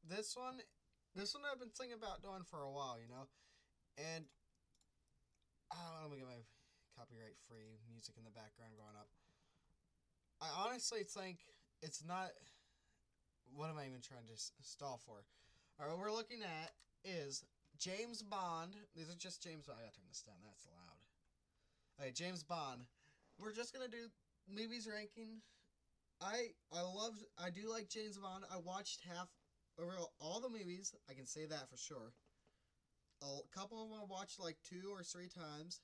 this one, I've been thinking about doing for a while, you know, and let me get my copyright-free music in the background going up. I honestly think it's not. What am I even trying to stall for? All right, what we're looking at is James Bond. These are just James Bond. I gotta turn this down. That's loud. All right, James Bond. We're just gonna do movies ranking. I do like James Bond. I watched half over all the movies. I can say that for sure. A couple of them I watched like 2 or 3 times.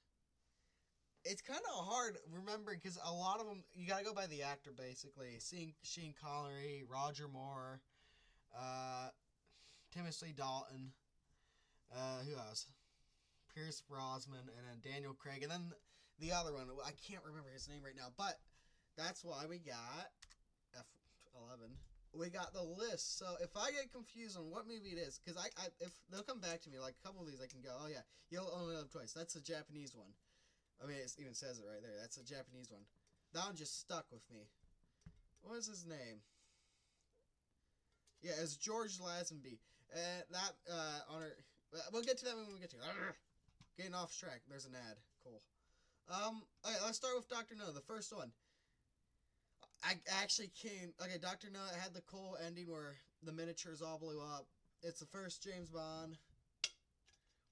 It's kind of hard remembering because a lot of them you gotta go by the actor basically. Seeing Sean Connery, Roger Moore, uh, Timothy Dalton, who else? Pierce Brosnan, and then Daniel Craig, and then the other one. I can't remember his name right now, but that's why we got F11. We got the list. So if I get confused on what movie it is, because if they'll come back to me like a couple of these, I can go, oh yeah, you'll only live twice. That's a Japanese one. I mean, it even says it right there. That's a Japanese one. That one just stuck with me. What was his name? Yeah, it's George Lazenby. That honor. We'll get to that when we get to it. Getting off track. There's an ad. Cool. Okay, let's start with Doctor No, the first one. I actually came. Okay, Doctor No had the cool ending where the miniatures all blew up. It's the first James Bond.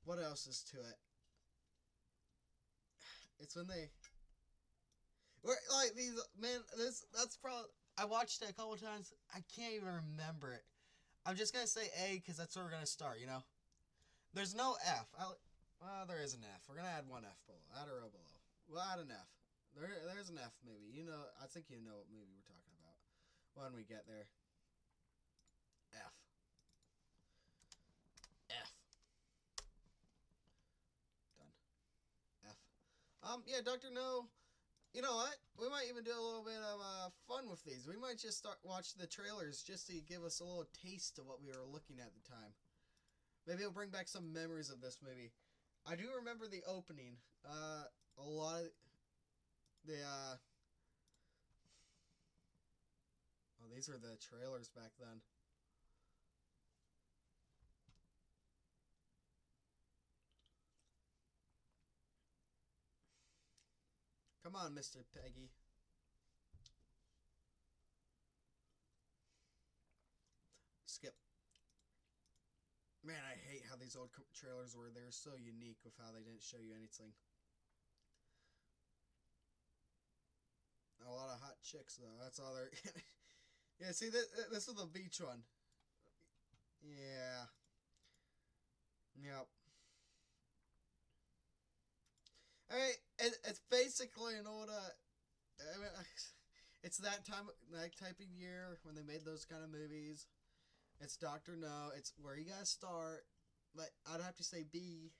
What else is to it? It's when they. Like these man. That's probably. I watched it a couple times. I can't even remember it. I'm just gonna say A because that's where we're gonna start. You know, there's no F. Well, there is an F. We're gonna add one F below. Add a row below. We'll add an F. There's an F movie. You know, I think you know what movie we're talking about when we get there. F. F. Done. F. Yeah, Doctor No. You know what? We might even do a little bit of fun with these. We might just start watch the trailers just to give us a little taste of what we were looking at the time. Maybe it'll bring back some memories of this movie. I do remember the opening. A lot of the oh, these were the trailers back then. Come on, Mr. Peggy. Skip. Man, I hate how these old trailers were. They're so unique with how they didn't show you anything. A lot of hot chicks, though. That's all they're. Yeah, see, this is the beach one. Yeah. Yep. I mean, it's basically an old. I mean, it's that type of year when they made those kind of movies. It's Doctor No. It's where you gotta start. But I'd have to say B.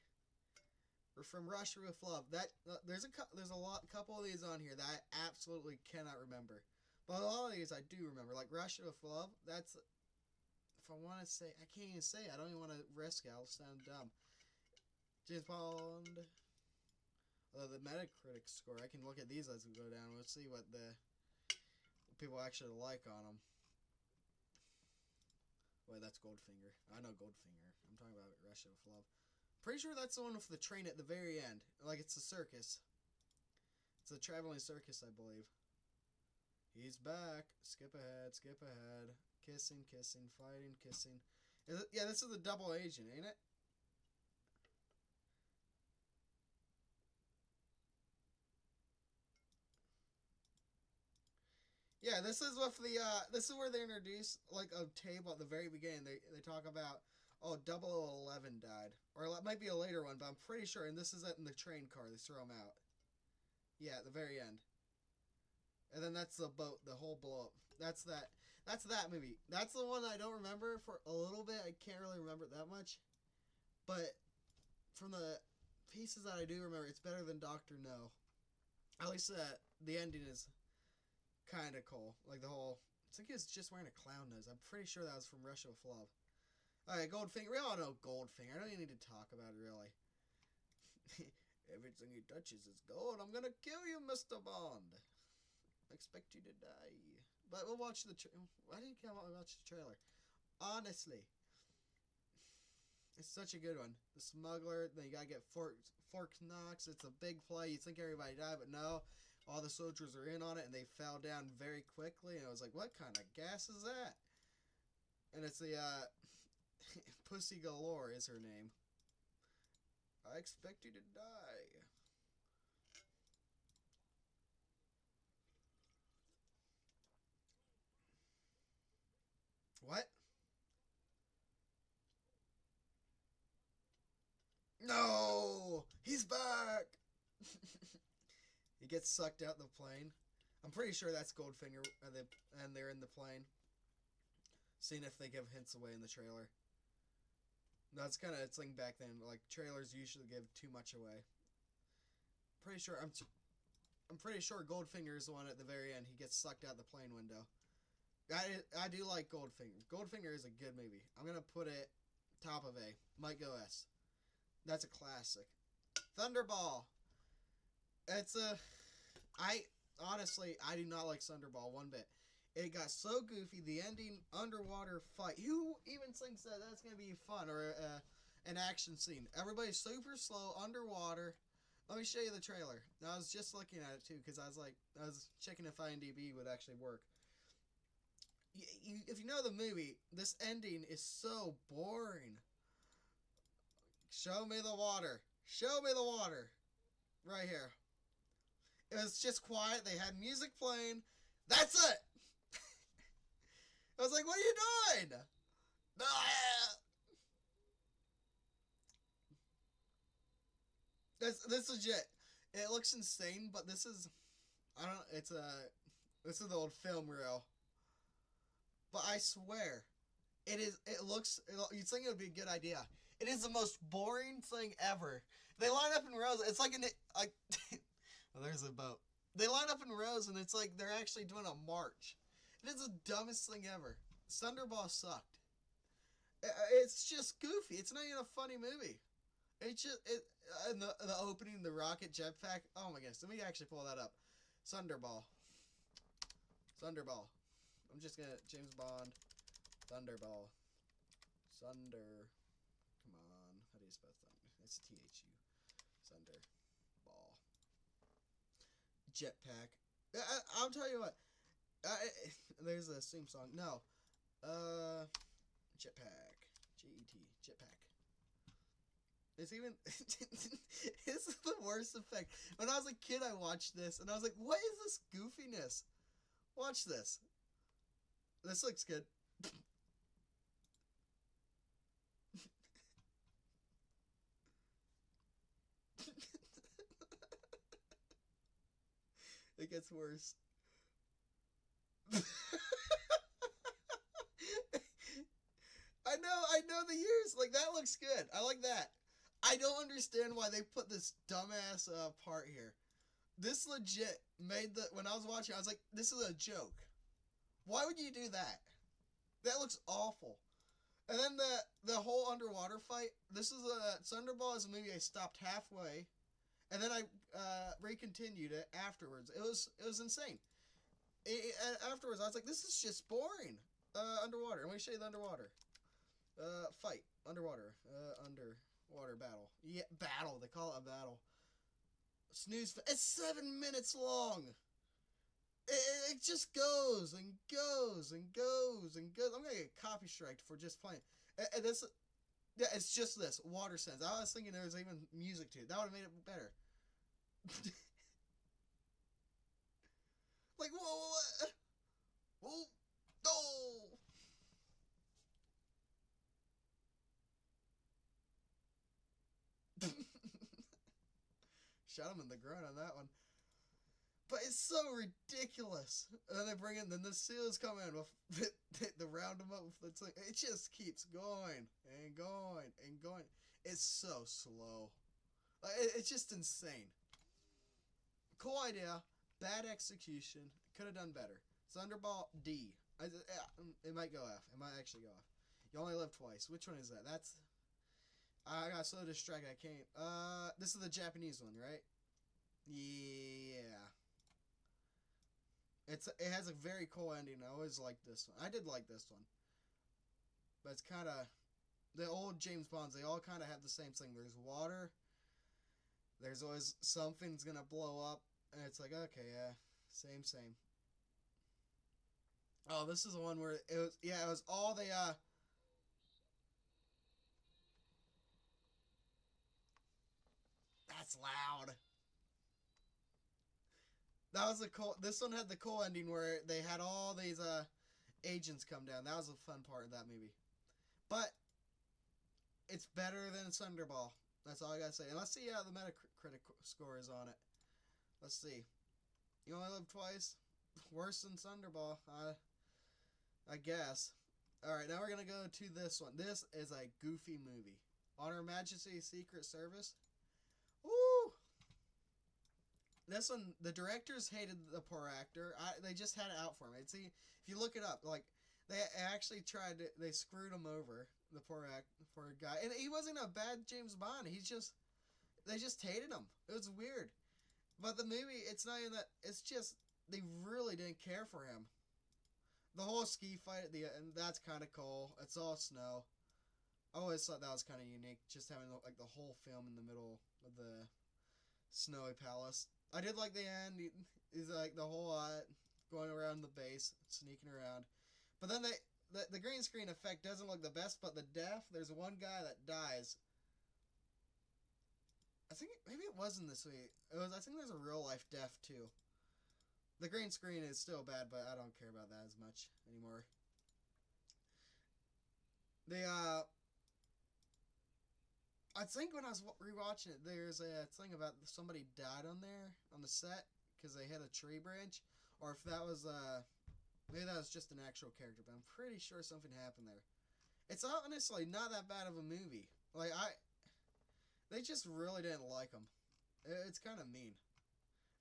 Or From Russia with Love. That there's a couple of these on here that I absolutely cannot remember. But a lot of these I do remember. Like Russia with Love. That's if I want to say I can't even say. I don't even want to risk it. I'll sound dumb. James Bond. The Metacritic score. I can look at these as we go down. We'll see what the people actually like on them. Wait, that's Goldfinger. I know Goldfinger. I'm talking about Russia with Love. Pretty sure that's the one with the train at the very end. Like it's a circus. It's a traveling circus, I believe. He's back. Skip ahead, skip ahead. Kissing, kissing, fighting, kissing. Yeah, this is the double agent, ain't it? Yeah, this is with the this is where they introduce like a table at the very beginning. They talk about oh 0011 died, or it might be a later one, but I'm pretty sure. And this is in the train car. They throw him out. Yeah, at the very end. And then that's the boat, the whole blow up. That's that. That's that movie. That's the one I don't remember for a little bit. I can't really remember it that much, but from the pieces that I do remember, it's better than Doctor No. At least the ending is kind of cool. Like the whole. It's like he was just wearing a clown nose. I'm pretty sure that was from Russia with Love. All right, Goldfinger. We all know Goldfinger. I don't even need to talk about it really. Everything he touches is gold. I'm gonna kill you, Mr. Bond. I expect you to die. But we'll watch the. Why didn't you watch the trailer? Honestly, It's such a good one. The smuggler, then you gotta get Fort Knox. It's a big play. You think everybody died, but no. All the soldiers are in on it, and they fell down very quickly. And I was like, what kind of gas is that? And it's the, Pussy Galore is her name. I expect you to die. What? No! He's back! He gets sucked out the plane. I'm pretty sure that's Goldfinger, and they're in the plane. Seeing if they give hints away in the trailer. That's kind of a thing back then. Like, trailers usually give too much away. Pretty sure, I'm pretty sure Goldfinger is the one at the very end. He gets sucked out the plane window. I do like Goldfinger. Goldfinger is a good movie. I'm going to put it top of A. Might go S. That's a classic. Thunderball. It's a... Honestly, I do not like Thunderball one bit. It got so goofy. The ending, underwater fight. Who even thinks that that's going to be fun? Or an action scene. Everybody's super slow, underwater. Let me show you the trailer. I was just looking at it, too, because I was checking if IMDb would actually work. If you know the movie, this ending is so boring. Show me the water. Show me the water. Right here. It was just quiet. They had music playing. That's it. I was like, what are you doing? This legit. It looks insane, but this is... I don't... It's a... This is the old film reel. But I swear, it is. It looks. You'd think it would be a good idea. It is the most boring thing ever. They line up in rows. It's like like. Well, there's a boat. They line up in rows, and it's like they're actually doing a march. It is the dumbest thing ever. Thunderball sucked. It's just goofy. It's not even a funny movie. It's just and the opening, the rocket jetpack. Oh my goodness. Let me actually pull that up. Thunderball. Thunderball. I'm just gonna James Bond, Thunderball, Thunder. Come on, how do you spell thunder? It's THU. Thunderball. Jetpack. I'll tell you what. There's a theme song. No. Jetpack. Jet. Jetpack. It's even. This is the worst effect. When I was a kid, I watched this and I was like, "What is this goofiness?" Watch this. This looks good. It gets worse. I know the years. Like, that looks good. I like that. I don't understand why they put this dumbass part here. This legit made when I was watching, I was like, this is a joke. Why would you do that? That looks awful. And then the whole underwater fight. This is Thunderball is a movie I stopped halfway, and then I recontinued it afterwards. It was insane. Afterwards, I was like, this is just boring. Underwater. Let me show you the underwater. Fight. Underwater. Underwater battle. Yeah, battle. They call it a battle. Snooze. It's 7 minutes long. It just goes and goes and goes and goes. I'm gonna get copy striked for just playing. And this, yeah, it's just this water sense. I was thinking there was even music to it. That would have made it better. Like, whoa, whoa, no. Shot him in the groin on that one. But it's so ridiculous. And then they bring in, then the seals come in with the round them up with the thing. It just keeps going and going and going. It's so slow. It's just insane. Cool idea. Bad execution. Could have done better. Thunderball D. It might go F. It might actually go F. You only live twice. Which one is that? That's... I got so distracted I can't... This is the Japanese one, right? Yeah. It has a very cool ending. I always liked this one. I did like this one. But it's kind of... the old James Bonds, they all kind of have the same thing. There's water. There's always something's gonna blow up, and it's like, okay, yeah, same, same. Oh, this is the one where it was, yeah, it was all the, that's loud. That was a cool, this one had the cool ending where they had all these, agents come down. That was a fun part of that movie. But, it's better than Thunderball. That's all I gotta say. And let's see how the Metacritic score is on it. Let's see. You Only Live Twice? Worse than Thunderball, I guess. Alright, now we're gonna go to this one. This is a goofy movie. On Her Majesty's Secret Service. Woo! This one, the directors hated the poor actor. They just had it out for him. See, if you look it up, like, they actually tried to, they screwed him over, the poor guy. And he wasn't a bad James Bond. They just hated him. It was weird. But the movie, it's not even that, it's just, they really didn't care for him. The whole ski fight at the end, that's kind of cool. It's all snow. I always thought that was kind of unique, just having like the whole film in the middle of the snowy palace. I did like the end. He's like the whole going around the base, sneaking around. But then the green screen effect doesn't look the best. But the death, there's one guy that dies. I think maybe it wasn't this week. It was. I think there's a real life death too. The green screen is still bad, but I don't care about that as much anymore. The I think when I was rewatching it, there's a thing about somebody died on there on the set because they hit a tree branch, or if that was maybe that was just an actual character, but I'm pretty sure something happened there. It's honestly not that bad of a movie. Like they just really didn't like him. It's kind of mean.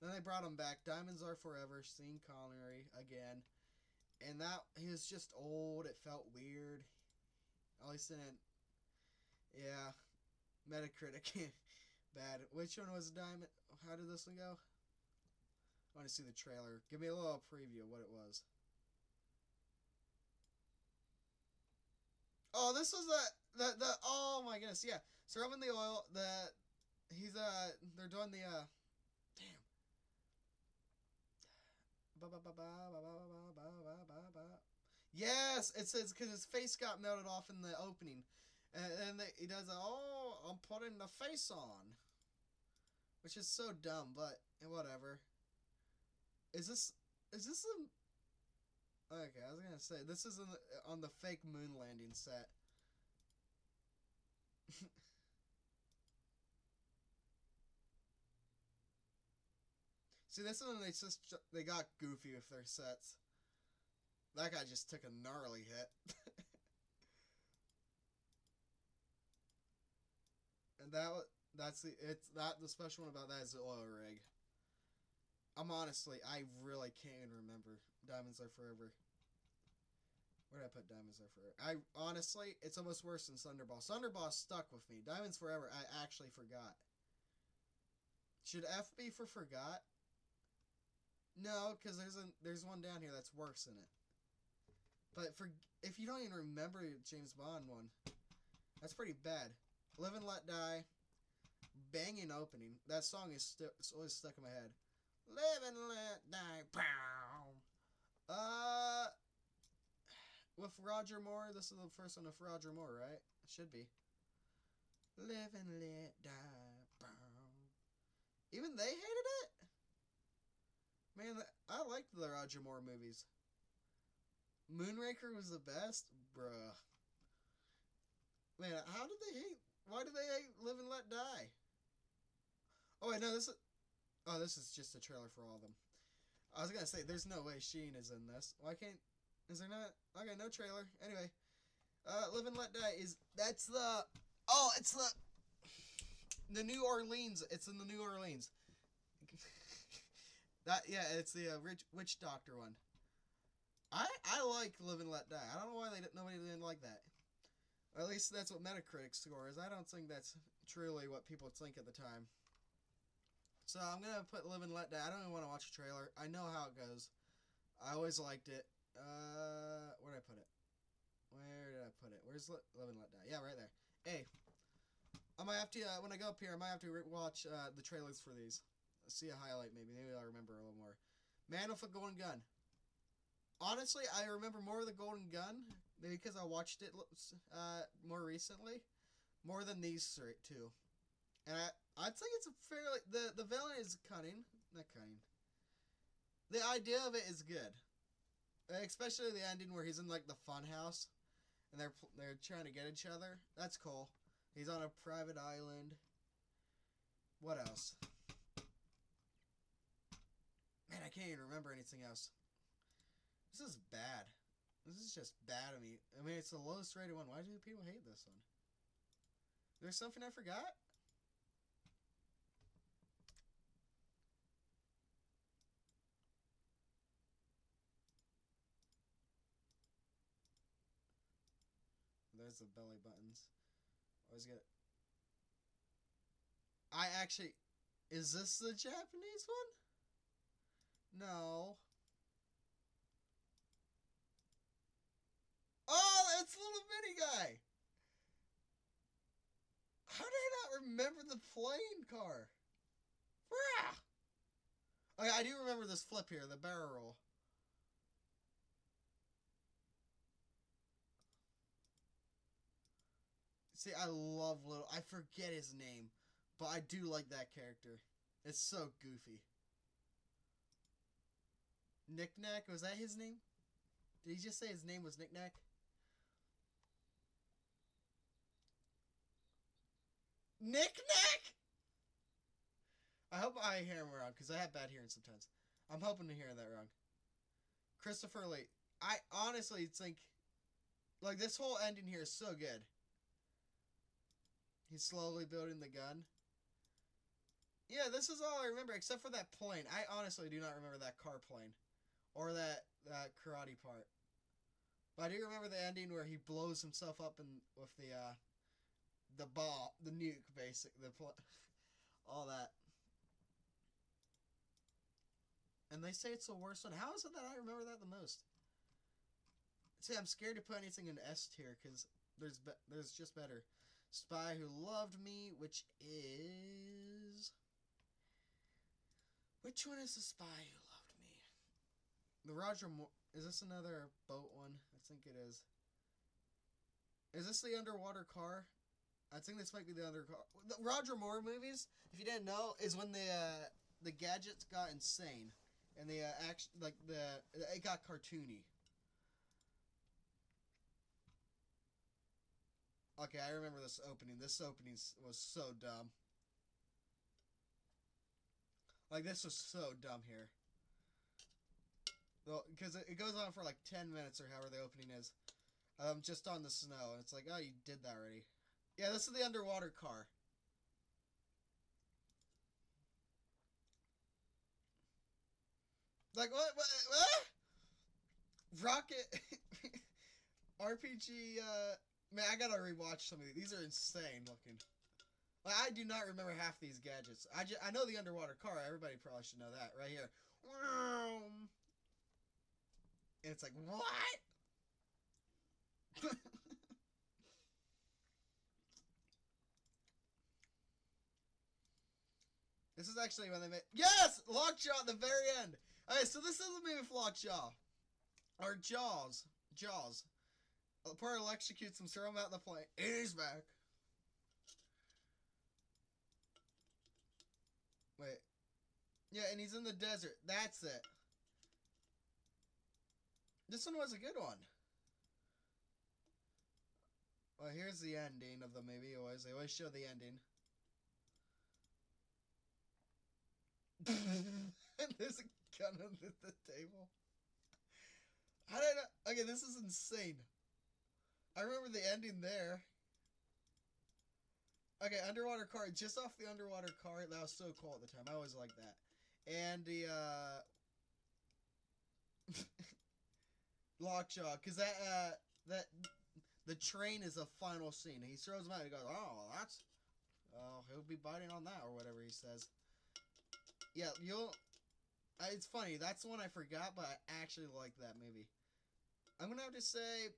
Then they brought him back. Diamonds Are Forever. Sean Connery again, and that he was just old. It felt weird. At least in it, yeah. Metacritic, bad. Which one was Diamond? How did this one go? I want to see the trailer. Give me a little preview of what it was. Oh, this was the oh my goodness, yeah. So rubbing the oil. They're doing the damn. Yes, it says because his face got melted off in the opening, and then he does oh I'm putting the face on, which is so dumb, but whatever. Is this a okay? I was gonna say this is on the fake moon landing set. See, this is when they got goofy with their sets. That guy just took a gnarly hit. And the special one about that is the oil rig. I really can't even remember Diamonds Are Forever. Where did I put Diamonds Are Forever? I honestly, it's almost worse than Thunderball. Thunderball stuck with me. Diamonds Forever, I actually forgot. Should F be for forgot? No, because there's one down here that's worse than it. But if you don't even remember James Bond one, that's pretty bad. Live and Let Die, banging opening. That song is it's always stuck in my head. Live and Let Die. Pow. With Roger Moore. This is the first one with Roger Moore, right? It should be. Live and Let Die. Pow. Even they hated it. Man, I liked the Roger Moore movies. Moonraker was the best, bruh. Man, how did they hate? Why did they hate Live and Let Die? Oh wait, no, this is just a trailer for all of them. I was gonna say, there's no way Sheen is in this. Why can't? Is there not? Okay, no trailer. Anyway, Live and Let Die that's the. Oh, it's the New Orleans. It's in the New Orleans. It's the witch doctor one. I like Live and Let Die. I don't know why nobody didn't like that. Or at least that's what Metacritic score is. I don't think that's truly what people think at the time. So I'm gonna put Live and Let Die. I don't even want to watch a trailer. I know how it goes. I always liked it. Where did I put it? Where's Live and Let Die? Yeah, right there. Hey, I might have to, when I go up here, I might have to watch the trailers for these. See a highlight, maybe. Maybe I'll remember a little more. Man with a Golden Gun. Honestly, I remember more of the Golden Gun, maybe because I watched it more recently, more than these two. And I'd say it's a fairly, the villain is cunning. Not cunning. The idea of it is good. Especially the ending where he's in, like, the fun house. And they're trying to get each other. That's cool. He's on a private island. What else? Man, I can't even remember anything else. This is bad. This is just bad of me. I mean, it's the lowest rated one. Why do people hate this one? There's something I forgot? There's the belly buttons. Always get. I actually. Is this the Japanese one? No. Oh, it's Little Bitty Guy. How did I not remember the plane car? Okay, I do remember this flip here, the barrel roll. See, I love Little. I forget his name, but I do like that character. It's so goofy. Knick Knack, was that his name? Did he just say his name was Knick Knack? Knick Knack? I hope I hear him wrong, because I have bad hearing sometimes. I'm hoping to hear that wrong. Christopher Lee. I honestly think, like, this whole ending here is so good. He's slowly building the gun. Yeah, this is all I remember, except for that plane. I honestly do not remember that car plane. Or that karate part. But I do remember the ending where he blows himself up with the ball, the nuke, basically. All that. And they say it's the worst one. How is it that I remember that the most? See, I'm scared to put anything in S tier, because there's just better. Spy Who Loved Me, which is... Which one is the Spy Who Loved Me? The Roger Moore... Is this another boat one? I think it is. Is this the underwater car? I think this might be the underwater car. The Roger Moore movies, if you didn't know, is when the gadgets got insane. And the action, like, it got cartoony. Okay, I remember this opening. This opening was so dumb. Like, this was so dumb here. Well, because it goes on for like 10 minutes or however the opening is. Just on the snow. And it's like, oh, you did that already. Yeah, this is the underwater car. Like, what? Rocket... RPG, Man, I gotta rewatch some of these. These are insane looking. Like, I do not remember half these gadgets. I know the underwater car. Everybody probably should know that. Right here. And it's like, what? This is actually when they made... Yes! Lockjaw at the very end! Okay, so this is the movie with Lockjaw. Or Jaws. Jaws. Pearl executes him, throw him out the plane. And he's back. Wait. Yeah, and he's in the desert. That's it. This one was a good one. Well, here's the ending of the movie. They always show the ending. There's a gun under the table. How did I... Okay, this is insane. I remember the ending there. Okay, underwater car. Just off the underwater car. That was so cool at the time. I always liked that. And the, Lockjaw. Because the train is a final scene. He throws him out. He goes, oh, that's... Oh, he'll be biting on that, or whatever he says. Yeah, it's funny. That's the one I forgot, but I actually like that movie. I'm gonna have to say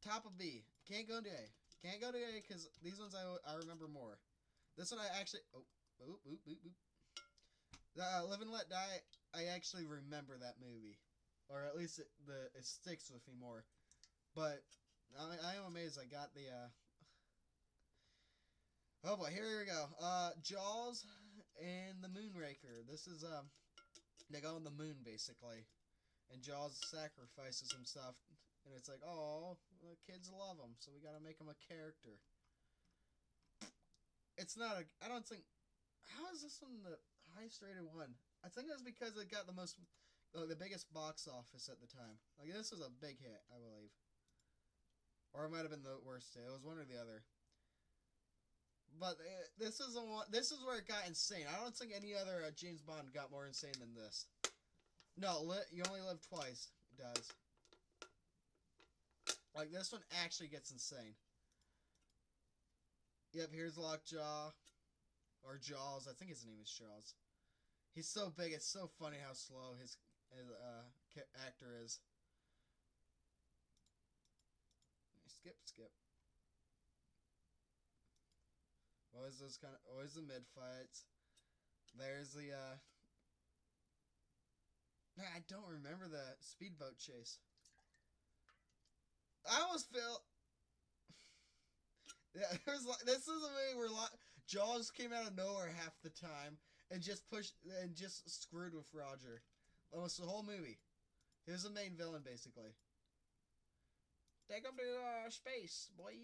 top of B. Can't go to A. Can't go to A because these ones I remember more. This one I actually... Oh, oop, oop, oop, oop. Live and Let Die, I actually remember that movie. Or at least it sticks with me more. But I am amazed I got the... Oh boy, here we go. Jaws and the Moonraker. This is, they go on the moon, basically. And Jaws sacrifices himself. And it's like, oh, the kids love him, so we gotta make him a character. It's not a... I don't think... How is this one the highest rated one? I think it was because it got the most... the biggest box office at the time. Like, this was a big hit, I believe. Or it might have been the worst hit. It was one or the other. But this is This is where it got insane. I don't think any other James Bond got more insane than this. No, You Only Live Twice. It does. Like, this one actually gets insane. Yep, here's Lockjaw. Or Jaws. I think his name is Jaws. He's so big, it's so funny how slow his actor is. Skip. Always always the mid fights. There's the I don't remember the speedboat chase. I almost feel yeah, this is a movie where Jaws came out of nowhere half the time and just screwed with Roger. Almost the whole movie. He was the main villain basically. Take him to space, boy.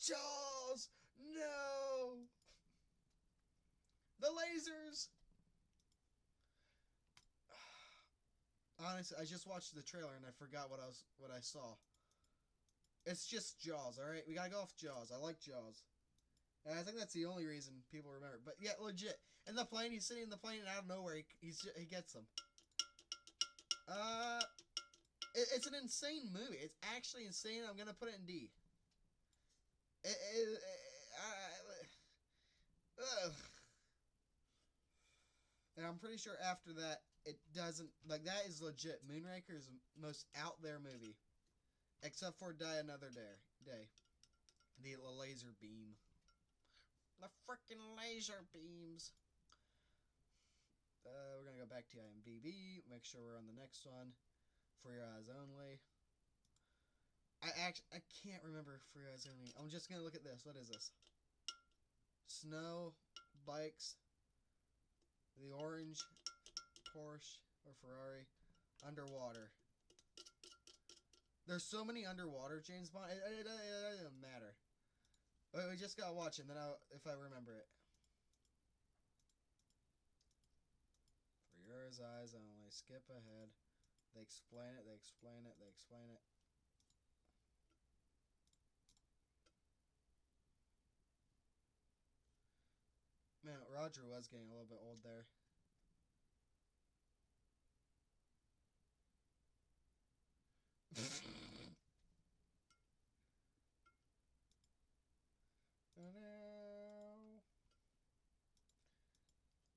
Jaws! No! The lasers! Honestly, I just watched the trailer and I forgot what I saw. It's just Jaws, alright? We gotta go off Jaws. I like Jaws. And I think that's the only reason people remember. But yeah, legit. In the plane, he's sitting in the plane and out of nowhere, he gets them. It's an insane movie. It's actually insane. I'm gonna put it in D. And I'm pretty sure after that, it doesn't... Like, that is legit. Moonraker's most out there movie. Except for Die Another Day. The laser beam. The freaking laser beams. We're gonna go back to IMDb. Make sure we're on the next one. For Your Eyes Only. I can't remember For Your Eyes Only. I'm just gonna look at this. What is this? Snow, bikes, the orange, Porsche or Ferrari, underwater. There's so many underwater James Bond. It doesn't matter. We just gotta watch it, and then if I remember it. For Your Eyes Only. Skip ahead. They explain it. They explain it. They explain it. Man, Roger was getting a little bit old there.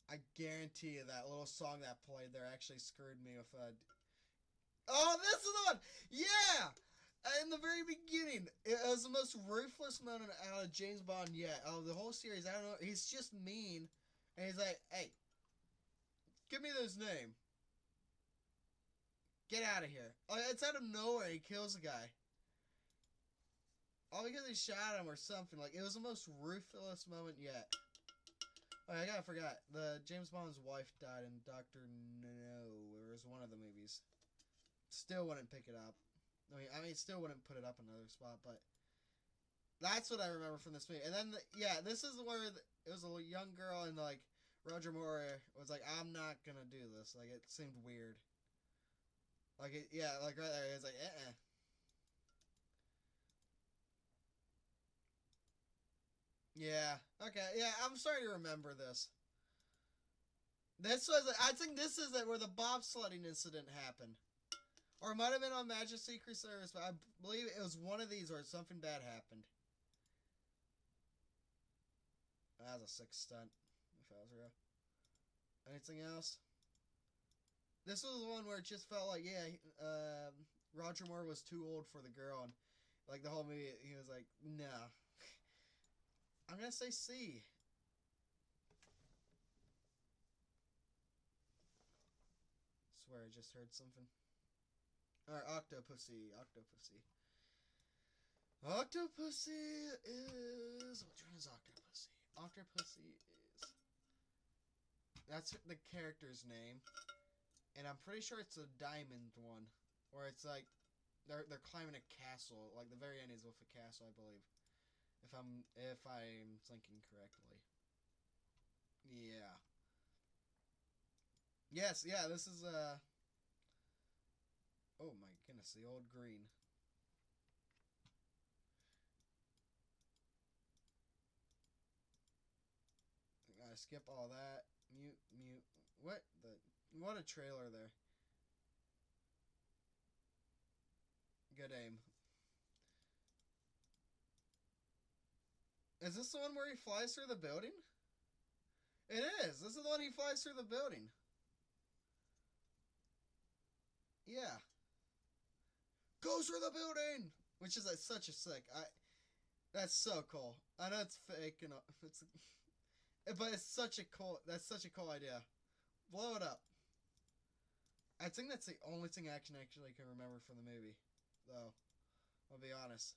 I guarantee you that little song that played there actually screwed me with Oh, this is the one! Yeah! In the very beginning, it was the most ruthless moment out of James Bond yet. Out of the whole series, I don't know. He's just mean. And he's like, hey, give me this name. Get out of here. It's out of nowhere. He kills a guy. All because he shot him or something. Like, it was the most ruthless moment yet. Oh, I forgot. The James Bond's wife died in Dr. No. It was one of the movies. Still wouldn't pick it up. I mean, still wouldn't put it up in another spot, but that's what I remember from this movie. And then, yeah, this is where it was a young girl, and like Roger Moore was like, "I'm not gonna do this." Like, it seemed weird. Like, yeah, like right there, it's like, Yeah. Okay. Yeah, I'm starting to remember this. I think this is where the bobsledding incident happened. Or it might have been on Majesty's Secret Service, but I believe it was one of these where something bad happened. That was a sick stunt, if I was real. Anything else? This was the one where it just felt like, yeah, Roger Moore was too old for the girl, and like the whole movie, he was like, nah. I'm gonna say C. Swear I just heard something. Alright, Octopussy. Octopussy. Octopussy is... Which one is Octopussy? Octopussy is... That's the character's name. And I'm pretty sure it's a diamond one. Where it's like... They're climbing a castle. Like, the very end is with a castle, I believe. If I'm thinking correctly. Yeah. Yes, yeah, this is, oh my goodness, the old green. Gotta skip all that. Mute, mute. What the... What a trailer there. Good aim. Is this the one where he flies through the building? It is. This is the one he flies through the building. Yeah. Goes through the building! Which is such a sick... That's so cool. I know it's fake and it's... But it's such a cool... That's such a cool idea. Blow it up. I think that's the only thing I actually can remember from the movie. Though. I'll be honest.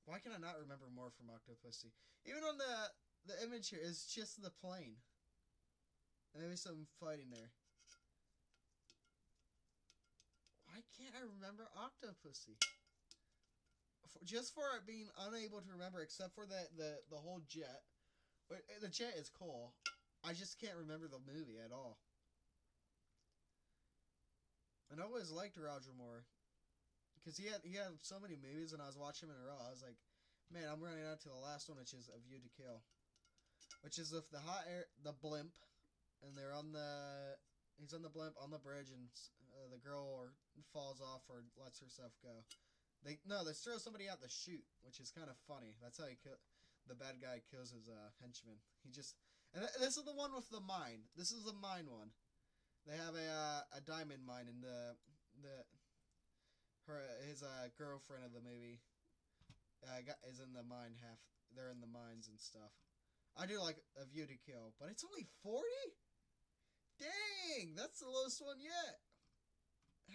Why can I not remember more from Octopussy? Even on the image here, it's just the plane. And maybe some fighting there. Why can't I remember Octopussy? Just for it being unable to remember, except for the whole jet. The jet is cool. I just can't remember the movie at all. And I always liked Roger Moore. Because he had so many movies, and I was watching them in a row. I was like, man, I'm running out to the last one, which is A View to Kill. Which is with the hot air, the blimp, and they're on the... He's on the blimp on the bridge, and the girl falls off or lets herself go. They throw somebody out the chute, which is kind of funny. That's how the bad guy kills his henchman. He just... And this is the one with the mine. This is the mine one. They have a diamond mine, and his girlfriend of the movie is in the mine half. They're in the mines and stuff. I do like A View to Kill, but it's only 40? Dang, that's the lowest one yet.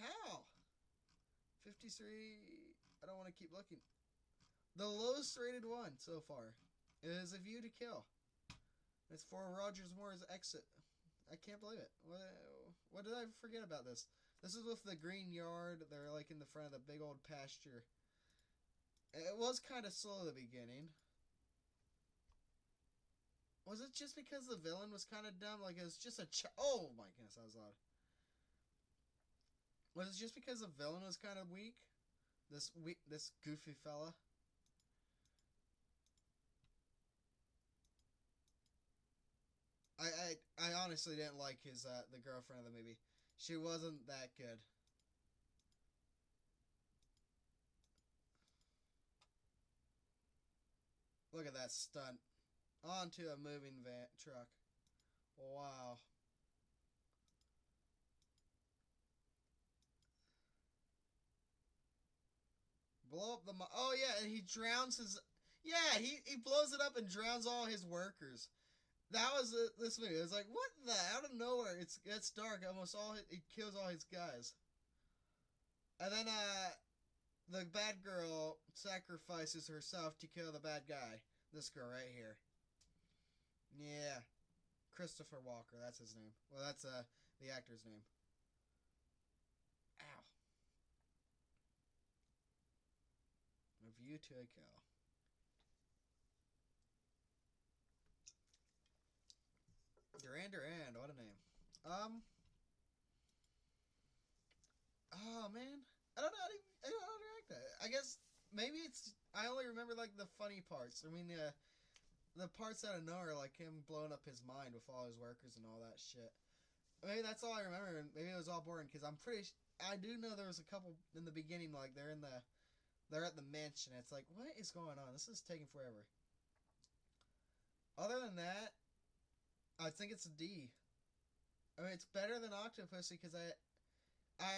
How? 53. I don't want to keep looking. The lowest rated one so far is A View to Kill. It's for Roger Moore's exit. I can't believe it. What did I forget about this? This is with the green yard. They're like in the front of the big old pasture. It was kind of slow at the beginning. Was it just because the villain was kind of dumb? Like it was just oh my goodness, that was loud. Was it just because the villain was kind of weak? This goofy fella. I honestly didn't like his the girlfriend of the movie. She wasn't that good. Look at that stunt. Onto a moving truck. Wow. Blow up the... Oh, yeah, and he drowns his... Yeah, he blows it up and drowns all his workers. That was this movie. It was like, what the... Out of nowhere, it gets dark. Almost all... It kills all his guys. And then, the bad girl sacrifices herself to kill the bad guy. This girl right here. Yeah. Christopher Walker, that's his name. Well, that's, the actor's name. Ow. A View to a Kill. Duran Duran, what a name. Oh man, I don't know. I don't know how to react that. I guess maybe it's. I only remember like the funny parts. I mean, the parts out of nowhere, like him blowing up his mind with all his workers and all that shit. Maybe that's all I remember. And maybe it was all boring because I'm pretty. I do know there was a couple in the beginning, like they're at the mansion. It's like, what is going on? This is taking forever. Other than that, I think it's a D. I mean, it's better than Octopussy because I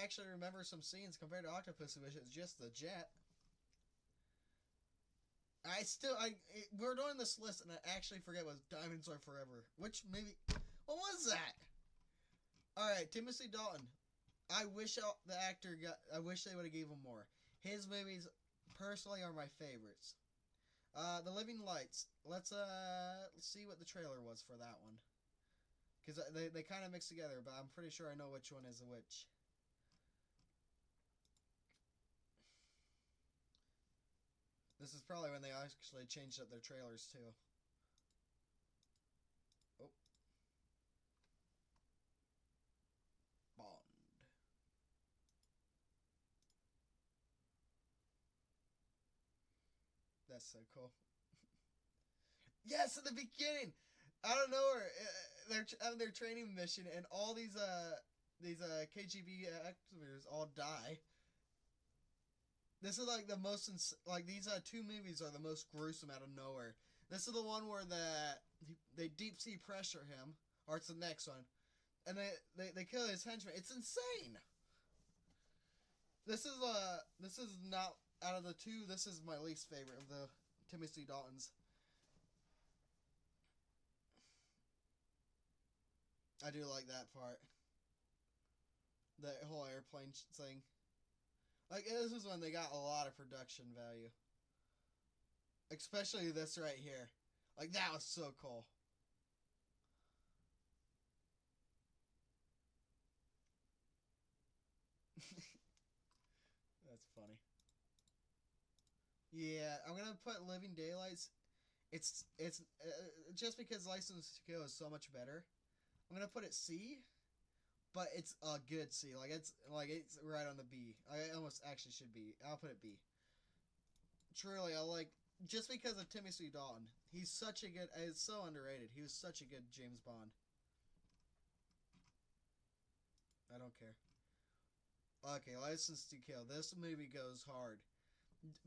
actually remember some scenes compared to Octopussy, which is just the jet. We're doing this list, and I actually forget what Diamonds Are Forever. Which maybe, what was that? All right, Timothy Dalton. I wish the actor got. I wish they would have gave him more. His movies, personally, are my favorites. The Living Lights. Let's see what the trailer was for that one, because they kind of mix together, but I'm pretty sure I know which one is which. This is probably when they actually changed up their trailers too. Oh, Bond. That's so cool. Yes, at the beginning, out of nowhere, they're on their training mission, and all these KGB actors all die. This is like the most like these two movies are the most gruesome out of nowhere. This is the one where they deep sea pressure him, or it's the next one, and they kill his henchman. It's insane. This is not out of the two. This is my least favorite of the Timothy Daltons. I do like that part. The whole airplane thing. Like, this is when they got a lot of production value. Especially this right here. Like, that was so cool. That's funny. Yeah, I'm gonna put Living Daylights. It's just because License to Kill is so much better. I'm gonna put it C, but it's a good C. It's right on the B. I almost actually should be. I'll put it B. Truly, I like just because of Timothy Dalton. He's such a good. It's so underrated. He was such a good James Bond. I don't care. Okay, License to Kill. This movie goes hard.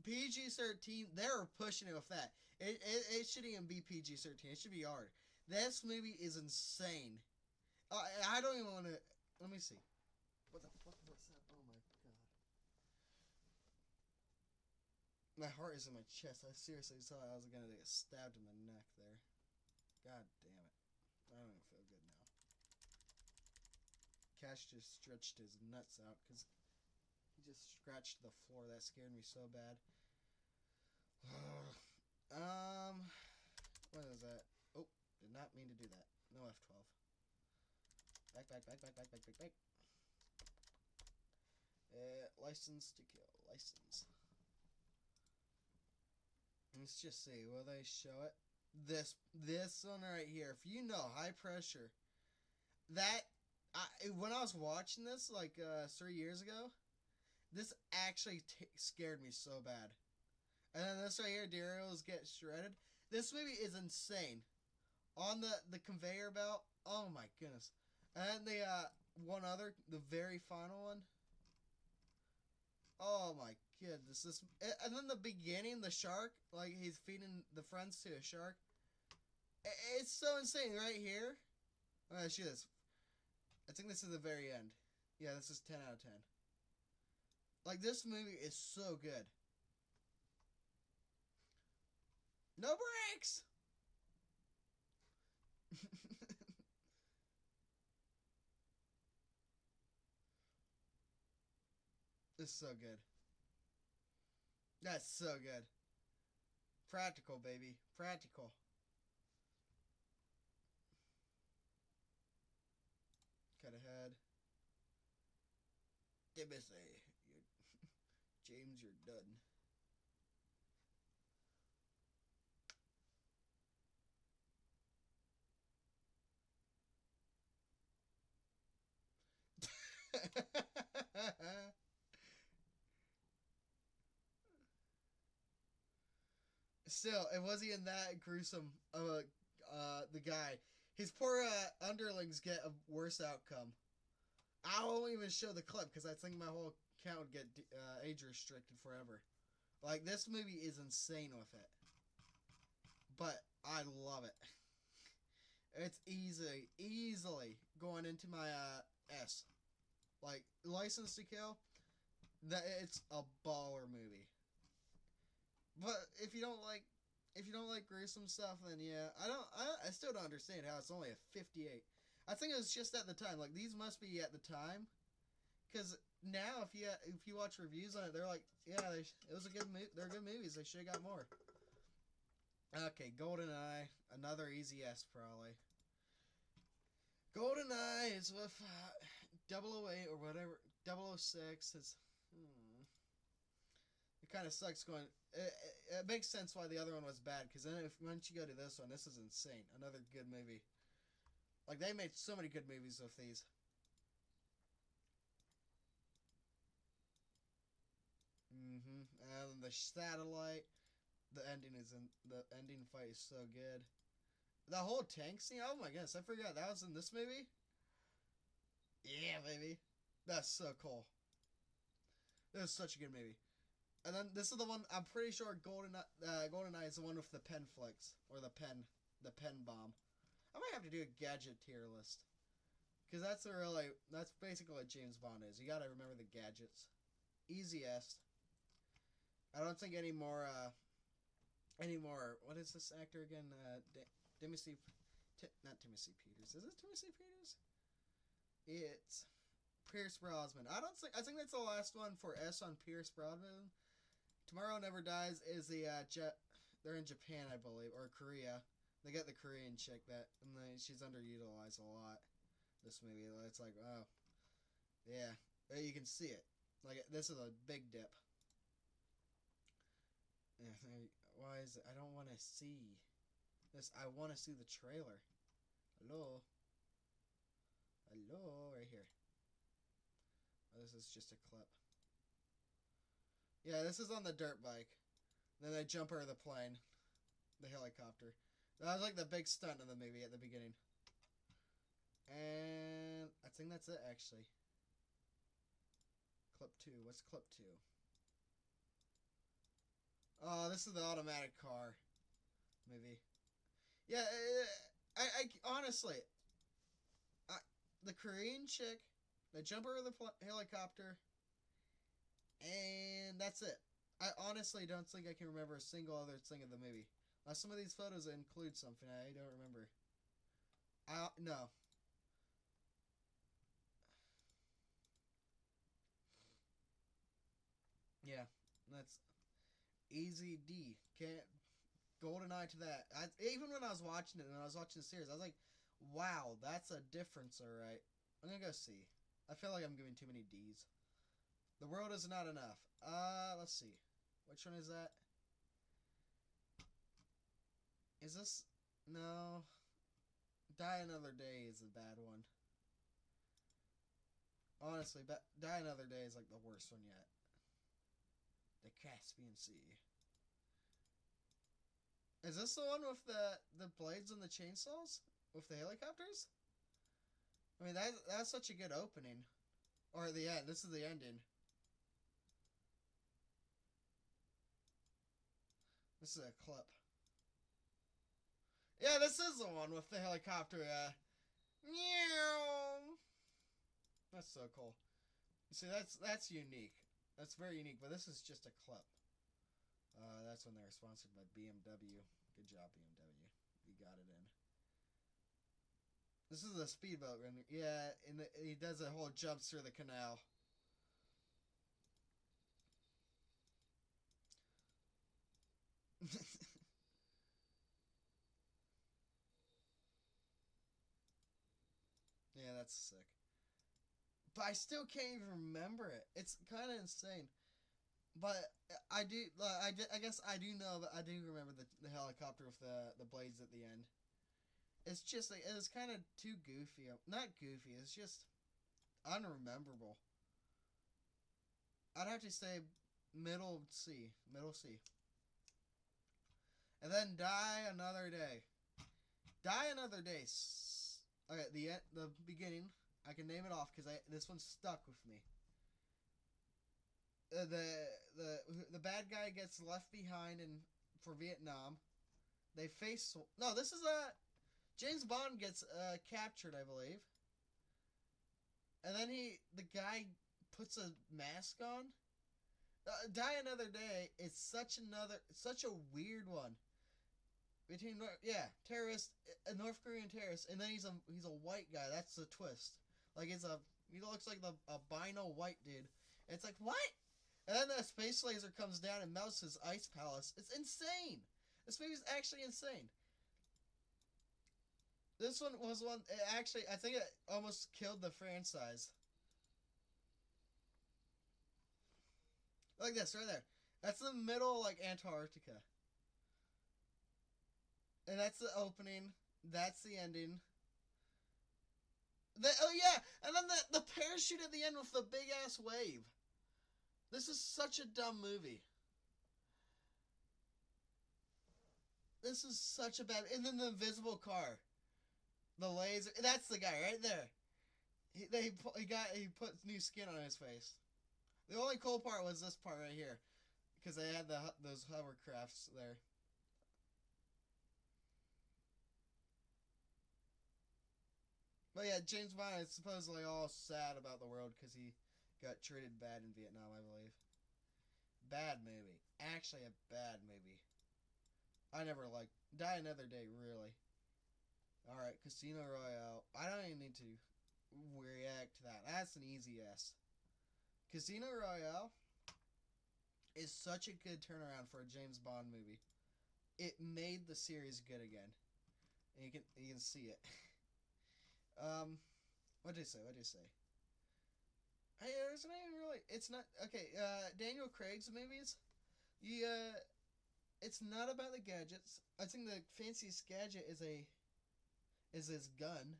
PG-13. They're pushing it with that. It shouldn't even be PG-13. It should be R. This movie is insane. I don't even want to. Let me see. What the fuck was that? Oh my god. My heart is in my chest. I seriously thought I was gonna get stabbed in the neck there. God damn it. I don't even feel good now. Cash just stretched his nuts out because he just scratched the floor. That scared me so bad. What is that? Oh, did not mean to do that. No F12. Back, back, back, back, back, back, back, back. License to Kill. License. Let's just see. Will they show it? This one right here. If you know High Pressure, that when I was watching this like 3 years ago, this actually scared me so bad. And then this right here, Dario's get shredded. This movie is insane. On the conveyor belt. Oh my goodness. And the one other, the very final one. Oh my goodness. And then the beginning, the shark, like he's feeding the friends to a shark. It's so insane right here. Shoot this. I think this is the very end. Yeah, this is 10 out of 10. Like, this movie is so good. No breaks! This is so good. That's so good. Practical, baby. Practical. Cut ahead. Timothy. James, you're done. Still, it wasn't even that gruesome. The guy, his poor underlings get a worse outcome. I won't even show the clip because I think my whole account would get age restricted forever. Like, this movie is insane with it, but I love it. It's easily going into my S. Like License to Kill, that it's a baller movie. But if you don't like gruesome stuff, then yeah, I still don't understand how it's only a 58. I think it was just at the time. Like these must be at the time, because now if you watch reviews on it, they're like, yeah, it was a good movie. They're good movies. They should have got more. Okay, GoldenEye, another easy S probably. GoldenEye is with 008 or whatever, 006. It kind of sucks going. It makes sense why the other one was bad, because then once you go to this one, this is insane. Another good movie. Like they made so many good movies with these. And the satellite. The ending fight is so good. The whole tank scene. Oh my goodness, I forgot that was in this movie. Yeah, baby, that's so cool. It was such a good movie. And then this is the one I'm pretty sure GoldenEye is the one with the pen flicks or the pen bomb. I might have to do a gadget tier list because that's basically what James Bond is. You gotta remember the gadgets. Easiest. I don't think any more. What is this actor again? Timothy, not Timothy Peters. Is it Timothy Peters? It's Pierce Brosnan. I think that's the last one for S on Pierce Brosnan. Tomorrow Never Dies is they're in Japan, I believe, or Korea. They got the Korean chick she's underutilized a lot. This movie, it's like, oh, yeah, you can see it. Like this is a big dip. Why is it? I don't want to see this. I want to see the trailer. Hello, hello, right here. Oh, this is just a clip. Yeah, this is on the dirt bike. Then they jump out of the plane, the helicopter. That was like the big stunt of the movie at the beginning. And I think that's it, actually. Clip 2. What's clip 2? Oh, this is the automatic car movie. Yeah, I honestly, the Korean chick, they jump over the helicopter, and that's it. I honestly don't think I can remember a single other thing of the movie. Some of these photos include something I don't remember. No. Yeah, that's easy D. Can't GoldenEye to that. Even when I was watching it and I was watching the series, I was like, wow, that's a difference, alright. I'm gonna go C. I feel like I'm giving too many D's. The world is not enough. Let's see. Which one is that? Is this... No. Die Another Day is a bad one. Honestly, Die Another Day is like the worst one yet. The Caspian Sea. Is this the one with the blades and the chainsaws? With the helicopters? I mean, that's such a good opening. Or the end. This is the ending. This is a clip. Yeah, this is the one with the helicopter. Meow. That's so cool. See, that's unique. That's very unique. But this is just a clip. That's when they were sponsored by BMW. Good job, BMW. You got it in. This is a speedboat. Yeah, he does a whole jumps through the canal. Yeah, that's sick. But I still can't even remember it. It's kind of insane. But I do, I guess I do know, but I do remember the helicopter with the blades at the end. It's just like it was kind of too goofy. Not goofy. It's just unrememberable. I'd have to say middle C, middle C, and then Die Another Day. Die Another Day. Okay, the beginning. I can name it off because this one stuck with me. The bad guy gets left behind for Vietnam. They face no. This is James Bond gets captured, I believe. and then the guy puts a mask on. Die Another Day is such a weird one between terrorist, a North Korean terrorist, and then he's a white guy. That's the twist. Like he looks like the albino white dude. And it's like what? And then the space laser comes down and melts his ice palace. It's insane. This movie's actually insane. This one was one. It actually, I think it almost killed the franchise. Like this, right there. That's the middle, like Antarctica, and that's the opening. That's the ending. Oh yeah, and then the parachute at the end with the big ass wave. This is such a dumb movie. This is such a bad. And then the invisible car, the laser. That's the guy right there. He put new skin on his face. The only cool part was this part right here, because they had those hovercrafts there. But yeah, James Bond is supposedly all sad about the world because he got treated bad in Vietnam, I believe. Bad movie. Actually, a bad movie. I never liked Die Another Day, really. Alright, Casino Royale. I don't even need to react to that. That's an easy yes. Casino Royale is such a good turnaround for a James Bond movie. It made the series good again. And you can see it. What did I say? What did I say? Hey, there's not even really. It's not okay. Daniel Craig's movies. Yeah, it's not about the gadgets. I think the fanciest gadget is his gun.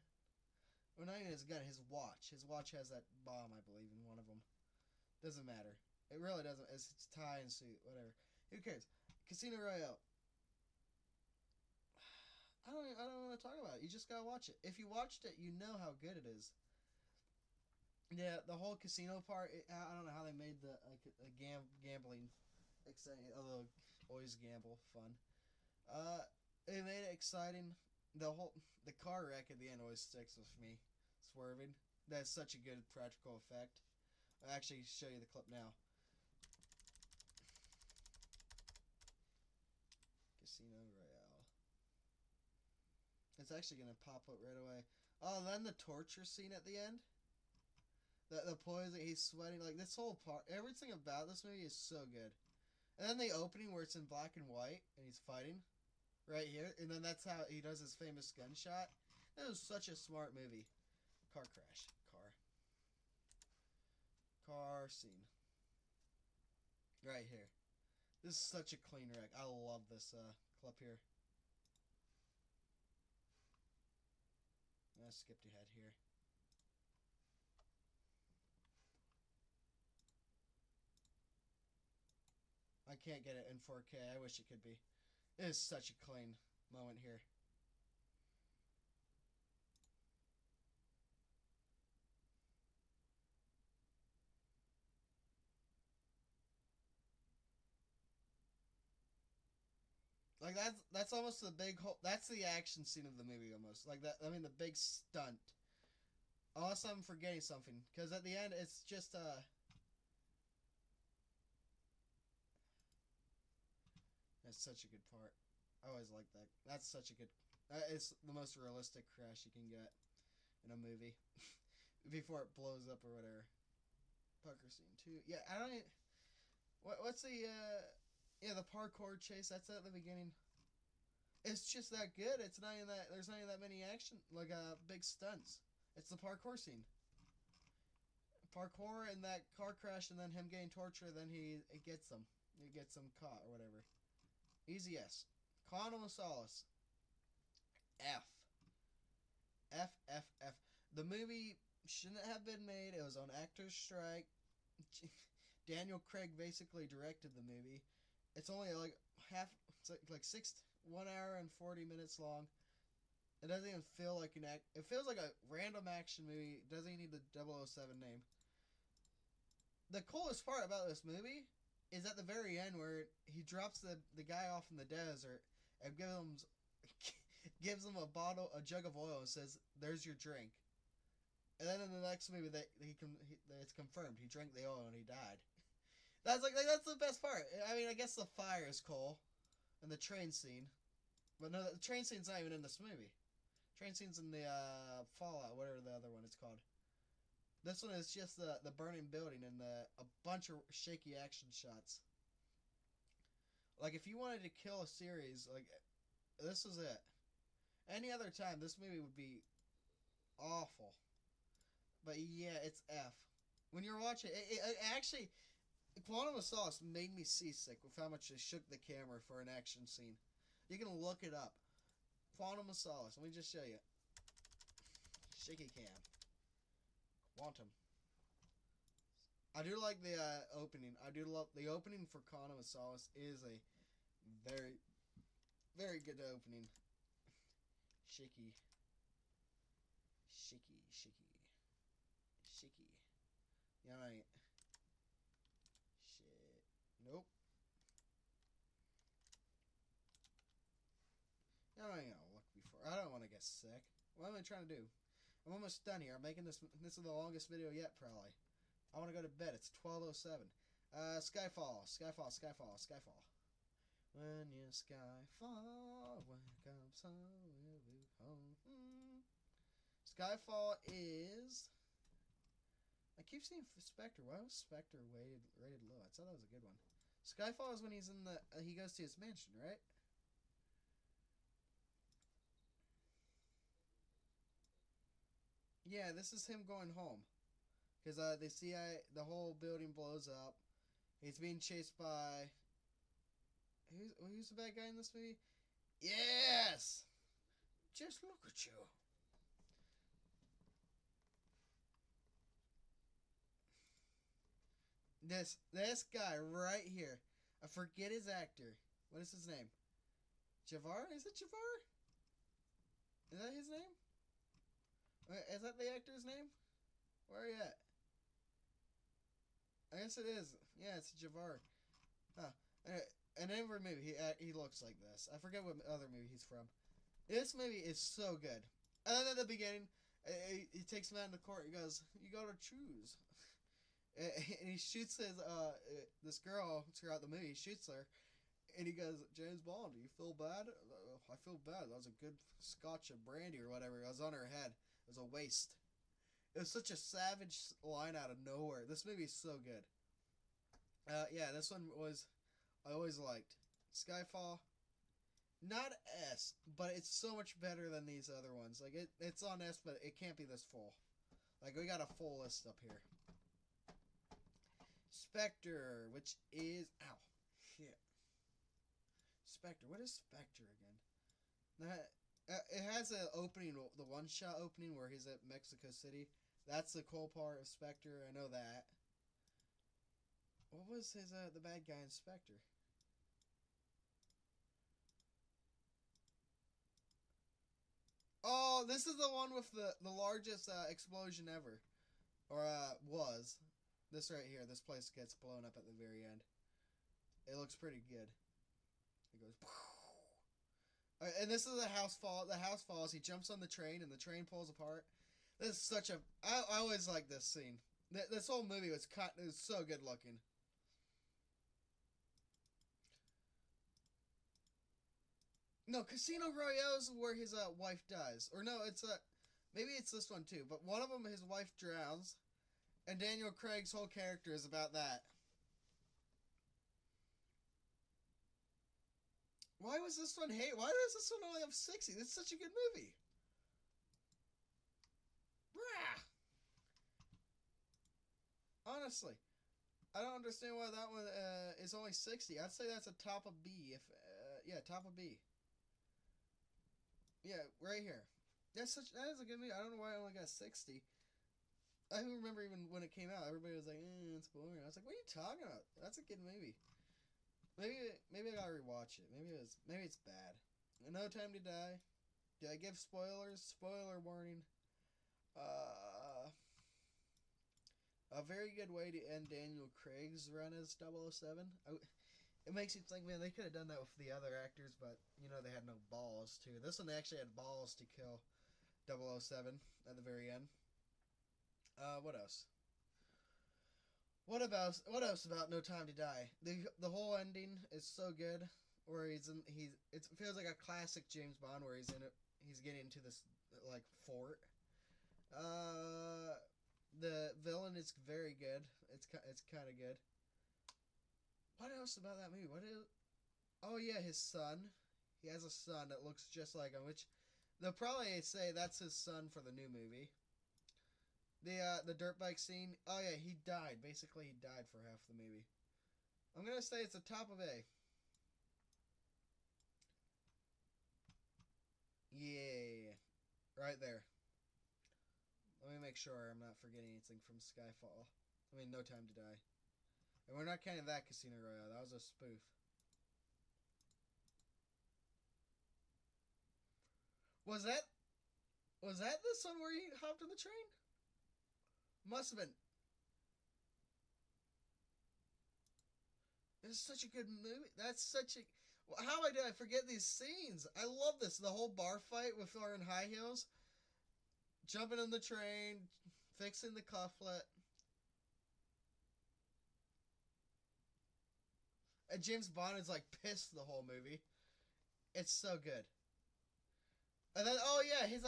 Well, not even his gun. His watch. His watch has that bomb, I believe, in one of them. Doesn't matter. It really doesn't. It's tie and suit, whatever. Who cares? Casino Royale. I don't want to talk about it. You just gotta watch it. If you watched it, you know how good it is. Yeah, the whole casino part. I don't know how they made the gambling exciting. Although always gamble fun. They made it exciting. The car wreck at the end always sticks with me. Swerving. That's such a good practical effect. I'll actually show you the clip now. Casino Royale. It's actually gonna pop up right away. Oh, then the torture scene at the end. The poison, he's sweating. Like, this whole part, everything about this movie is so good. And then the opening where it's in black and white and he's fighting right here. And then that's how he does his famous gunshot. That was such a smart movie. Car crash. Car scene. Right here. This is such a clean wreck. I love this clip here. I skipped ahead here. I can't get it in 4K. I wish it could be. It is such a clean moment here. Like that's almost the big whole. That's the action scene of the movie almost. Like that. I mean the big stunt. Unless I'm forgetting something, because at the end it's just That's such a good part. I always like that. That's such a good. It's the most realistic crash you can get in a movie before it blows up or whatever. Pucker scene too. Yeah, I don't. What's the yeah, the parkour chase. That's at the beginning. It's just that good. It's not even that. There's not even that many action like big stunts. It's the parkour scene. Parkour and that car crash, and then him getting tortured. Then he gets them. He gets them caught or whatever. Easy S. Quantum of Solace. F. F. F. F. The movie shouldn't have been made. It was on actors' strike. Daniel Craig basically directed the movie. It's only like half. It's like 1 hour and 40 minutes long. It doesn't even feel like an act. It feels like a random action movie. It doesn't even need the 007 name. The coolest part about this movie is at the very end where he drops the guy off in the desert and gives him a jug of oil and says, "There's your drink." And then in the next movie, it's confirmed he drank the oil and he died. That's the best part. I mean, I guess the fire is cool, and the train scene, but no, the train scene's not even in this movie. Train scene's in the Fallout, whatever the other one is called. This one is just the burning building and a bunch of shaky action shots. Like if you wanted to kill a series, like this is it. Any other time, this movie would be awful. But yeah, it's F. When you're watching, it actually, Quantum of Solace made me seasick with how much they shook the camera for an action scene. You can look it up. Quantum of Solace. Let me just show you. Shaky cam. Quantum. I do like the opening. I do love the opening for Quantum of Solace. Is a very, very good opening. Shaky. Shaky. Shaky. Shaky. Yeah, right. Shit. Nope. Yeah, I ain't gonna look before. I don't want to get sick. What am I trying to do? I'm almost done here. I'm making this. This is the longest video yet, probably. I want to go to bed. It's 12:07. Skyfall. Skyfall. Skyfall. Skyfall. When your sky fall, wake up somewhere home. Skyfall is. I keep seeing Spectre. Why was Spectre rated low? I thought that was a good one. Skyfall is when he's in the. He goes to his mansion, right? Yeah, this is him going home. Because they see the whole building blows up. He's being chased by. Who's the bad guy in this movie? Yes! Just look at you. This guy right here. I forget his actor. What is his name? Javar? Is it Javar? Is that his name? Is that the actor's name? Where are you at? I guess it is. Yeah, it's Javar. Huh. In every movie, he looks like this. I forget what other movie he's from. This movie is so good. And then at the beginning, he takes him out in the court. He goes, "You gotta choose." And he shoots this girl throughout the movie. He shoots her, and he goes, "James Bond, do you feel bad?" "I feel bad. That was a good scotch of brandy or whatever. It was on her head. It was a waste." It was such a savage line out of nowhere. This movie is so good. Yeah, this one was I always liked. Skyfall, not S, but it's so much better than these other ones. Like it's on S, but it can't be this full. Like we got a full list up here. Spectre, which is shit. Spectre. What is Spectre again? It has an opening, the one shot opening where he's at Mexico City. That's the cool part of Spectre. I know that. What was his the bad guy in Spectre? Oh, this is the one with the largest explosion ever, or was. This right here. This place gets blown up at the very end. It looks pretty good. It goes. And this is the house fall. The house falls. He jumps on the train, and the train pulls apart. This is such a. I always like this scene. This whole movie was so good looking. No, Casino Royale is where his wife dies, or no, it's maybe it's this one too. But one of them, his wife drowns, and Daniel Craig's whole character is about that. Why was this one hate? Why does this one only have 60? This is such a good movie. Brah. Honestly, I don't understand why that one is only 60. I'd say that's a top of B. If yeah, top of B. Yeah, right here. That is a good movie. I don't know why I only got 60. I remember even when it came out, everybody was like, "It's boring." I was like, "What are you talking about? That's a good movie." Maybe I gotta rewatch it. Maybe it's bad. No Time to Die. Did I give spoilers? Spoiler warning. Uh, a very good way to end Daniel Craig's run as 007. It makes you think, man, they could have done that with the other actors, but they had no balls to. This one they actually had balls to kill 007 at the very end. What else? What else about No Time to Die? The whole ending is so good. Where it feels like a classic James Bond where he's getting into this like fort. Uh, the villain is very good. It's kind of good. What else about that movie? What is? Oh yeah, his son. He has a son that looks just like him, which they'll probably say that's his son for the new movie. The dirt bike scene. Oh yeah, he died. Basically, he died for half the movie. I'm gonna say it's the top of A. Yeah, right there. Let me make sure I'm not forgetting anything from Skyfall. I mean, No Time to Die. And we're not counting that Casino Royale. That was a spoof. Was that was that this one where he hopped on the train? Must have been. It's such a good movie. That's such a. How did I forget these scenes? I love this. The whole bar fight with her in high heels, jumping on the train, fixing the cufflet. And James Bond is like pissed the whole movie. It's so good. And then oh yeah, his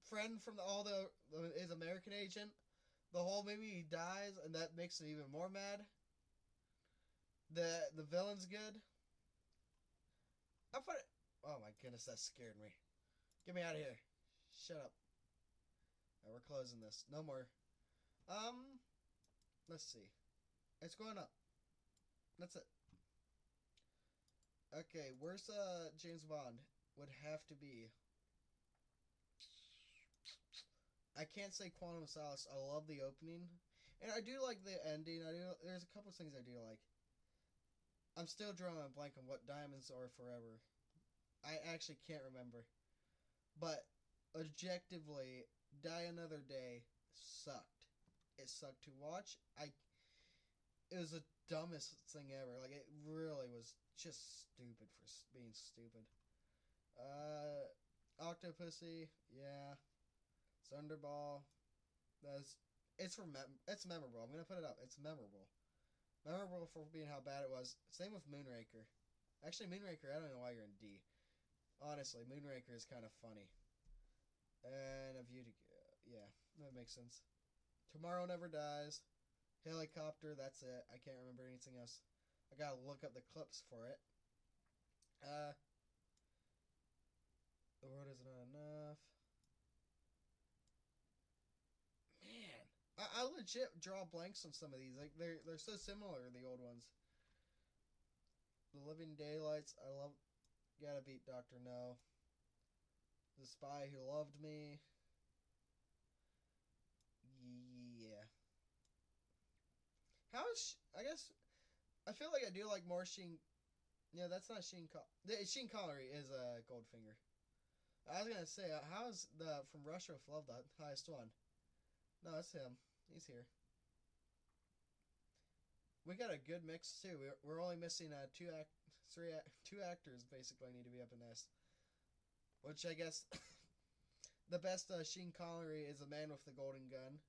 friend from his American agent. The whole movie he dies, and that makes it even more mad. The villain's good. I put it. Oh my goodness, that scared me. Get me out of here. Shut up. Alright, we're closing this. No more. Um, let's see. It's going up. That's it. Okay, where's James Bond? Would have to be. I can't say Quantum of Solace. I love the opening, and I do like the ending. I do. There's a couple of things I do like. I'm still drawing a blank on what Diamonds Are Forever. I actually can't remember, but objectively, Die Another Day sucked. It sucked to watch. It was the dumbest thing ever. Like it really was just stupid for being stupid. Uh, Octopussy, yeah. Thunderball, that's it's memorable. I'm gonna put it up. It's memorable. Memorable for being how bad it was. Same with Moonraker. Actually, Moonraker, I don't know why you're in D. Honestly, Moonraker is kind of funny. And A View to yeah, that makes sense. Tomorrow Never Dies. Helicopter, that's it. I can't remember anything else. I gotta look up the clips for it. Uh, The World Is Not Enough. Man, I legit draw blanks on some of these. Like they're so similar the old ones. The Living Daylights. I love. Gotta beat Doctor No. The Spy Who Loved Me. Yeah. How is I guess I feel like I do like more Sheen. Yeah, that's not Sheen. Sheen Connery is Goldfinger. I was gonna say, how is the From Russia with Love the highest one? No, it's him. He's here. We got a good mix too. We're only missing two actors basically need to be up in this. Which I guess the best Sheen Connery is the Man with the Golden Gun.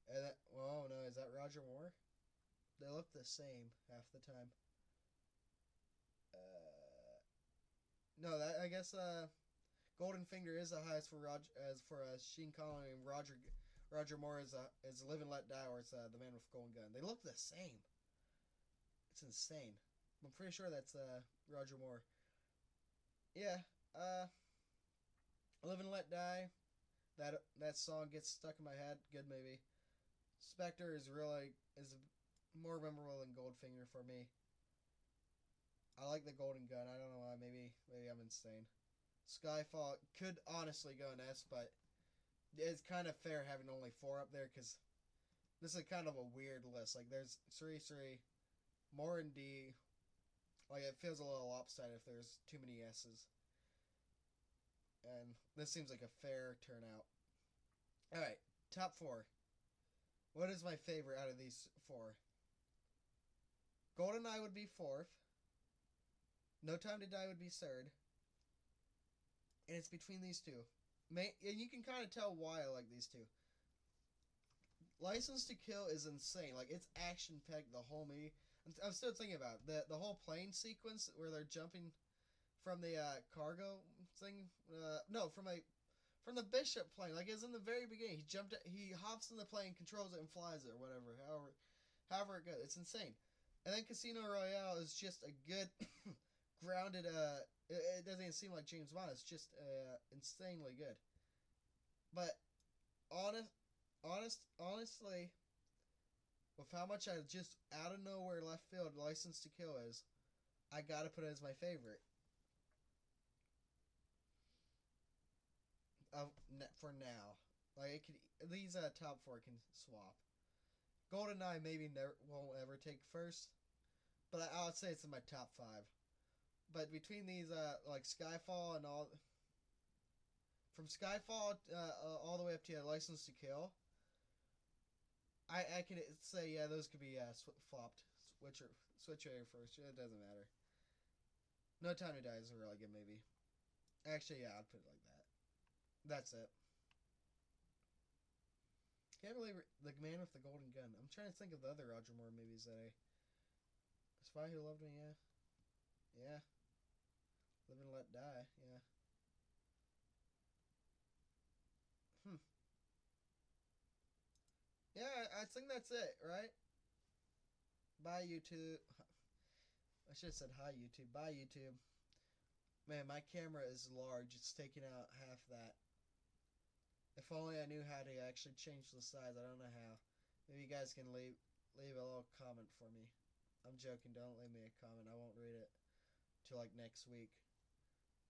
And oh no, is that Roger Moore? They look the same half the time. No, that I guess Golden Finger is the highest for Sheen Connery, and Roger Moore is Live and Let Die, or it's the Man with the Golden Gun. They look the same. It's insane. I'm pretty sure that's Roger Moore. Yeah. Live and Let Die. That song gets stuck in my head. Good movie. Spectre is more memorable than Goldfinger for me. I like the Golden Gun. I don't know why. Maybe I'm insane. Skyfall could honestly go in S, but it's kind of fair having only four up there because this is kind of a weird list. Like there's three, more in D. Like it feels a little lopsided if there's too many S's. And this seems like a fair turnout. All right, top four. What is my favorite out of these four? GoldenEye would be fourth. No Time to Die would be third. And it's between these two. And you can kind of tell why I like these two. License to Kill is insane. Like, it's action packed the whole movie. I'm still thinking about it. The whole plane sequence where they're jumping from the cargo thing. No, from the Bishop plane. Like, it's in the very beginning. He hops in the plane, controls it, and flies it or whatever. However it goes. It's insane. And then Casino Royale is just a good, grounded. It doesn't even seem like James Bond. It's just insanely good. But honestly, with how much I just out of nowhere left field License to Kill is, I gotta put it as my favorite. For now, like it could, these top four can swap. GoldenEye maybe never won't ever take first, but I would say it's in my top five. But between these, like Skyfall and all, from Skyfall all the way up to License to Kill, I can say yeah, those could be flopped. Switcher first. It doesn't matter. No Time to Die is a really good movie. Actually, yeah, I'd put it like that. That's it. Can't believe the Man with the Golden Gun. I'm trying to think of the other Roger Moore movies that I. Spy Who Loved Me, yeah, yeah. Live and Let Die, yeah. Hmm. Yeah, I think that's it, right? Bye YouTube. I should have said hi YouTube. Bye YouTube. Man, my camera is large. It's taking out half that. If only I knew how to actually change the size. I don't know how. Maybe you guys can leave a little comment for me. I'm joking. Don't leave me a comment. I won't read it till like next week.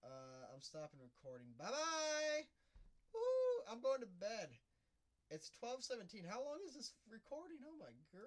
I'm stopping recording. Bye bye. Woo! I'm going to bed. It's 12:17. How long is this recording? Oh my god.